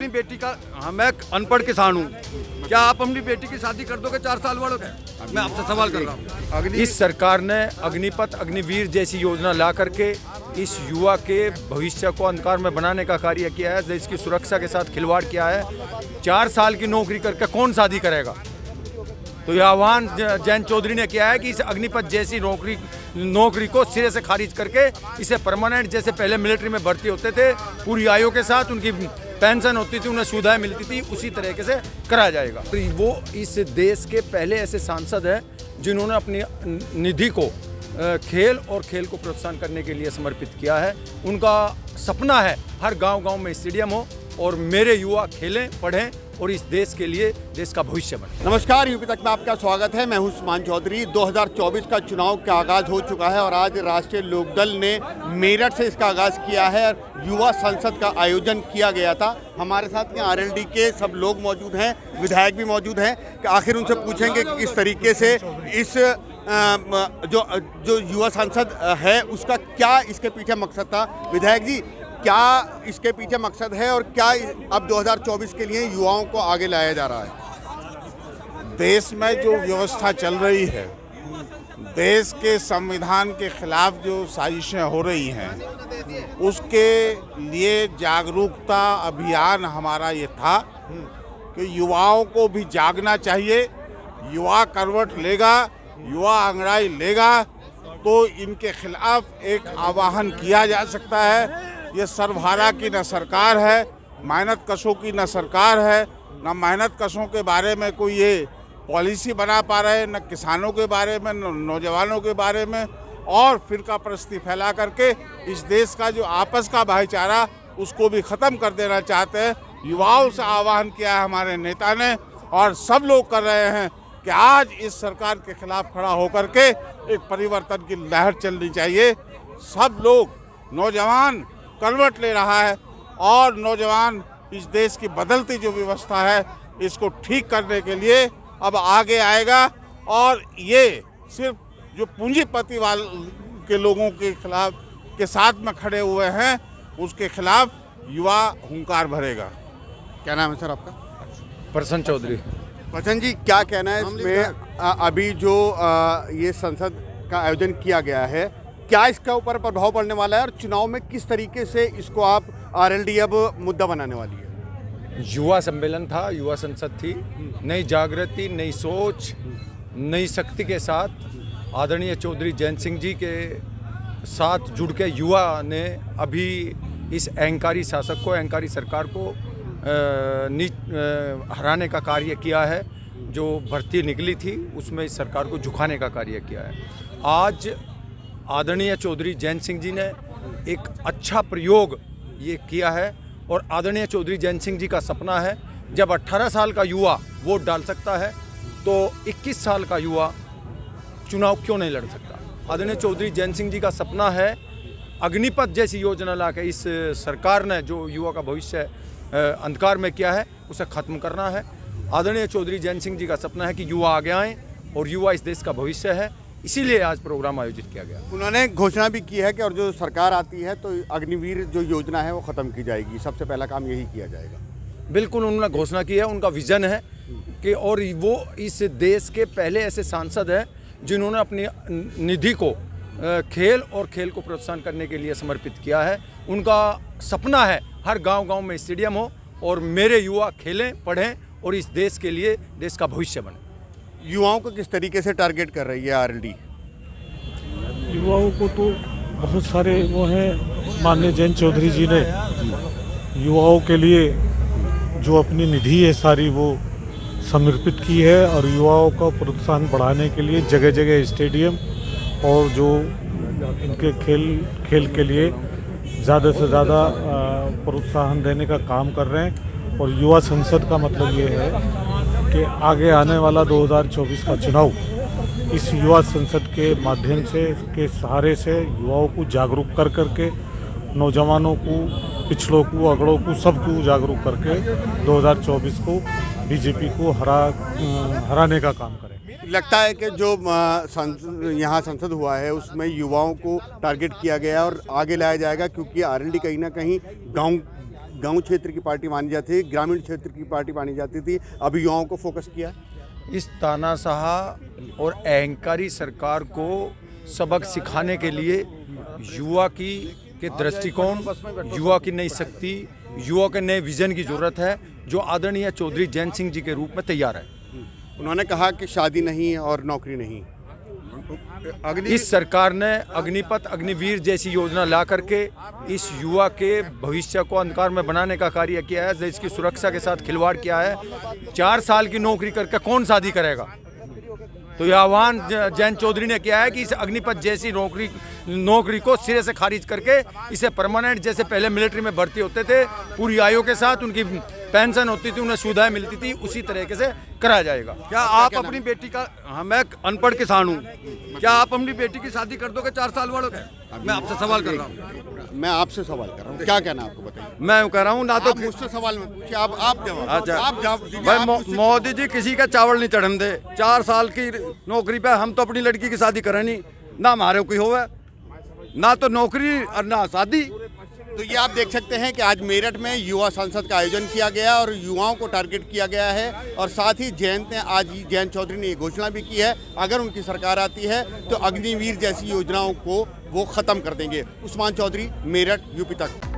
अपनी बेटी का मैं अनपढ़ किसान हूँ, क्या आप अपनी बेटी की शादी कर दोगे 4 साल वालों के? मैं आपसे सवाल कर रहा हूँ। इस सरकार ने अग्निपथ अग्निवीर जैसी योजना ला करके इस युवा के भविष्य को अंधकार में बनाने का कार्य किया है। देश की सुरक्षा के साथ खिलवाड़ किया है। 4 साल की नौकरी करके कौन शादी करेगा? तो यह आह्वान जयंत चौधरी ने किया है कि इस अग्निपथ जैसी नौकरी को सिरे से खारिज करके इसे परमानेंट, जैसे पहले मिलिट्री में भर्ती होते थे, पूरी आयु के साथ उनकी पेंशन होती थी, उन्हें सुविधाएं मिलती थी, उसी तरीके से कराया जाएगा। तो वो इस देश के पहले ऐसे सांसद हैं जिन्होंने अपनी निधि को खेल और खेल को प्रोत्साहन करने के लिए समर्पित किया है। उनका सपना है हर गांव-गांव में स्टेडियम हो और मेरे युवा खेलें, पढ़ें और इस देश के लिए देश का भविष्य बने। नमस्कार, यूपी तक में आपका स्वागत है। मैं हूं उस्मान चौधरी। 2024 का चुनाव का आगाज़ हो चुका है और आज राष्ट्रीय लोकदल ने मेरठ से इसका आगाज़ किया है और युवा संसद का आयोजन किया गया था। हमारे साथ यहाँ आरएलडी के सब लोग मौजूद हैं, विधायक भी मौजूद हैं कि आखिर उनसे पूछेंगे कि किस तरीके से इस जो युवा संसद है उसका क्या इसके पीछे मकसद था। विधायक जी, क्या इसके पीछे मकसद है और क्या अब 2024 के लिए युवाओं को आगे लाया जा रहा है? देश में जो व्यवस्था चल रही है, देश के संविधान के खिलाफ जो साजिशें हो रही हैं, उसके लिए जागरूकता अभियान हमारा ये था कि युवाओं को भी जागना चाहिए। युवा करवट लेगा, युवा अंगड़ाई लेगा तो इनके खिलाफ एक आह्वान किया जा सकता है। ये सर्वहारा की न सरकार है, मेहनत कशों की न सरकार है, न मेहनत कशों के बारे में कोई ये पॉलिसी बना पा रहे, न किसानों के बारे में, न नौजवानों के बारे में, और फिरका परस्ती फैला करके इस देश का जो आपस का भाईचारा उसको भी ख़त्म कर देना चाहते हैं। युवाओं से आह्वान किया है हमारे नेता ने और सब लोग कर रहे हैं कि आज इस सरकार के खिलाफ खड़ा होकर के एक परिवर्तन की लहर चलनी चाहिए। सब लोग, नौजवान करवट ले रहा है और नौजवान इस देश की बदलती जो व्यवस्था है इसको ठीक करने के लिए अब आगे आएगा और ये सिर्फ जो पूंजीपति वाले के लोगों के खिलाफ के साथ में खड़े हुए हैं उसके खिलाफ युवा हुंकार भरेगा। क्या नाम है सर आपका? प्रसन्न चौधरी। प्रसन्न जी, क्या कहना है इसमें? अभी जो ये संसद का आयोजन किया गया है, क्या इसका ऊपर प्रभाव पड़ने वाला है और चुनाव में किस तरीके से इसको आप आरएलडी अब मुद्दा बनाने वाली है? युवा सम्मेलन था, युवा संसद थी। नई जागृति, नई सोच, नई शक्ति के साथ आदरणीय चौधरी जयंत सिंह जी के साथ जुड़ के युवा ने अभी इस अहंकारी शासक को, अहंकारी सरकार को हराने का कार्य किया है। जो भर्ती निकली थी उसमें इस सरकार को झुकाने का कार्य किया है। आज आदरणीय चौधरी जयंत सिंह जी ने एक अच्छा प्रयोग ये किया है और आदरणीय चौधरी जयंत सिंह जी का सपना है जब 18 साल का युवा वोट डाल सकता है तो 21 साल का युवा चुनाव क्यों नहीं लड़ सकता। आदरणीय चौधरी जयंत सिंह जी का सपना है अग्निपथ जैसी योजना ला के इस सरकार ने जो युवा का भविष्य अंधकार में किया है उसे ख़त्म करना है। आदरणीय चौधरी जयंत सिंह जी का सपना है कि युवा आगे आएँ और युवा इस देश का भविष्य है, इसीलिए आज प्रोग्राम आयोजित किया गया। उन्होंने घोषणा भी की है कि और जो सरकार आती है तो अग्निवीर जो योजना है वो ख़त्म की जाएगी, सबसे पहला काम यही किया जाएगा। बिल्कुल, उन्होंने घोषणा की है, उनका विजन है कि और वो इस देश के पहले ऐसे सांसद हैं जिन्होंने अपनी निधि को खेल और खेल को प्रोत्साहन करने के लिए समर्पित किया है। उनका सपना है हर गांव-गांव में स्टेडियम हो और मेरे युवा खेलें, पढ़ें और इस देश के लिए देश का भविष्य बने। युवाओं को किस तरीके से टारगेट कर रही है आरएलडी? युवाओं को तो बहुत सारे वो हैं। माननीय जयंत चौधरी जी ने युवाओं के लिए जो अपनी निधि है सारी वो समर्पित की है और युवाओं का प्रोत्साहन बढ़ाने के लिए जगह जगह स्टेडियम और जो इनके खेल के लिए ज़्यादा से ज़्यादा प्रोत्साहन देने का काम कर रहे हैं। और युवा संसद का मतलब ये है कि आगे आने वाला 2024 का चुनाव इस युवा संसद के माध्यम से, के सहारे से युवाओं को जागरूक कर करके, नौजवानों को, पिछड़ों को, अगड़ों को, सबको जागरूक करके 2024 को बीजेपी को हराने का काम करें। लगता है कि जो यहाँ संसद हुआ है उसमें युवाओं को टारगेट किया गया और आगे लाया जाएगा, क्योंकि आरएलडी कहीं ना कहीं गांव क्षेत्र की पार्टी मानी जाती थी, ग्रामीण क्षेत्र की पार्टी मानी जाती थी, अभी युवाओं को फोकस किया। इस तानाशाह और अहंकारी सरकार को सबक सिखाने के लिए युवा के दृष्टिकोण, युवा की नई शक्ति, युवा के नए विजन की जरूरत है, जो आदरणीय चौधरी जैन सिंह जी के रूप में तैयार है। उन्होंने कहा कि शादी नहीं और नौकरी नहीं। इस सरकार ने अग्निपथ अग्निवीर जैसी योजना ला करके इस युवा के भविष्य को अंधकार में बनाने का कार्य किया है, देश की सुरक्षा के साथ खिलवाड़ किया है। 4 साल की नौकरी करके कौन शादी करेगा? तो यह आह्वान जैन चौधरी ने किया है कि इस अग्निपथ जैसी नौकरी को सिरे से खारिज करके इसे परमानेंट, जैसे पहले मिलिट्री में भर्ती होते थे, पूरी आयु के साथ उनकी पेंशन होती थी, उन्हें सुविधाएं मिलती थी, उसी तरीके से करा जाएगा। क्या आप अपनी बेटी का, हाँ मैं अनपढ़ किसान हूँ, क्या आप अपनी बेटी की शादी कर दोगे 4 साल वालों का? मैं आपसे सवाल कर रहा हूँ। मैं आपसे सवाल कर रहा हूँ, क्या कहना आपको बताइए। मैं कह रहा हूँ ना तो आप मुझसे सवाल मत पूछिए, आप जवाब। अच्छा, आप जवाब दीजिए, भाई आप मुझसे- मोदी जी किसी का चावल नहीं चढ़न दे। 4 साल की नौकरी पे हम तो अपनी लड़की की शादी करें नहीं, ना हमारे कोई होवे, ना तो नौकरी और ना शादी। तो ये आप देख सकते हैं कि आज मेरठ में युवा संसद का आयोजन किया गया और युवाओं को टारगेट किया गया है, और साथ ही जयंत चौधरी ने ये घोषणा भी की है, अगर उनकी सरकार आती है तो अग्निवीर जैसी योजनाओं को वो खत्म कर देंगे। उस्मान चौधरी, मेरठ, यूपी तक।